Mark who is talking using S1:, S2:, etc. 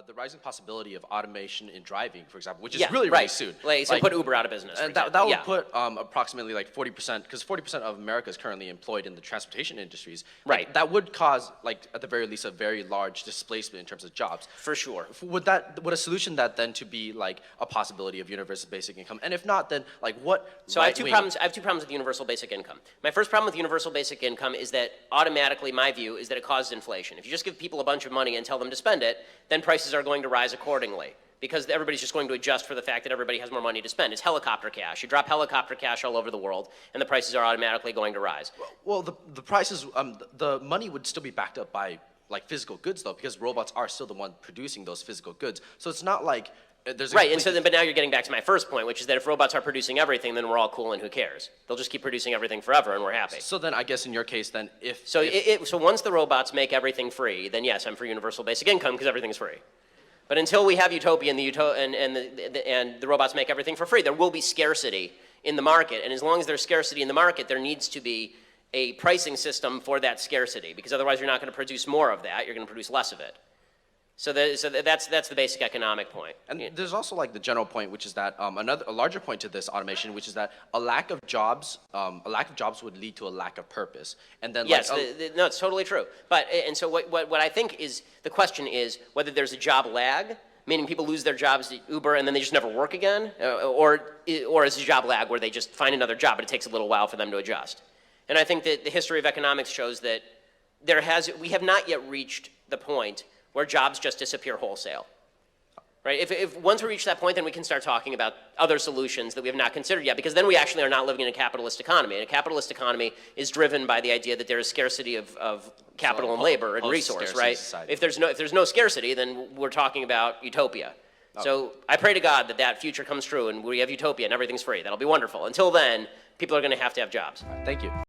S1: the rising possibility of automation in driving, for example, which is
S2: Yeah,
S1: really,
S2: right.
S1: really soon.
S2: So put Uber out of business.
S1: And that would put approximately like 40%, because 40% of America is currently employed in the transportation industries.
S2: Right.
S1: Like, that would cause, like, at the very least, a very large displacement in terms of jobs.
S2: For sure.
S1: Would a solution that then to be like a possibility of universal basic income? And if not, then like what?
S2: So I have two problems. I have two problems with universal basic income. My first problem with universal basic income is that automatically, my view is that it causes inflation. If you just give people a bunch of money and tell them to spend it, then prices are going to rise accordingly, because everybody's just going to adjust for the fact that everybody has more money to spend. It's helicopter cash. You drop helicopter cash all over the world, and the prices are automatically going to rise.
S1: Well, the prices, the money would still be backed up by like physical goods, though, because robots are still the one producing those physical goods. So it's not like there's a
S2: right. And so then, but now you're getting back to my first point, which is that if robots are producing everything, then we're all cool and who cares? They'll just keep producing everything forever, and we're happy.
S1: So then, I guess in your case, then
S2: so once the robots make everything free, then yes, I'm for universal basic income because everything's free. But until we have utopia and the robots make everything for free, there will be scarcity in the market. And as long as there's scarcity in the market, there needs to be a pricing system for that scarcity, because otherwise you're not going to produce more of that, you're going to produce less of it. So that's the basic economic point.
S1: And there's also like the general point, which is that a larger point to this automation, which is that a lack of jobs would lead to a lack of purpose. And then
S2: yes, no, it's totally true. But and so what I think is the question is whether there's a job lag, meaning people lose their jobs at Uber and then they just never work again, or is a job lag where they just find another job but it takes a little while for them to adjust. And I think that the history of economics shows that we have not yet reached the point where jobs just disappear wholesale, right? If once we reach that point, then we can start talking about other solutions that we have not considered yet, because then we actually are not living in a capitalist economy. And a capitalist economy is driven by the idea that there is scarcity of capital and labor and resource, right? If there's no scarcity, then we're talking about utopia. Okay. So I pray to God that future comes true and we have utopia and everything's free. That'll be wonderful. Until then, people are going to have jobs.
S1: Thank you.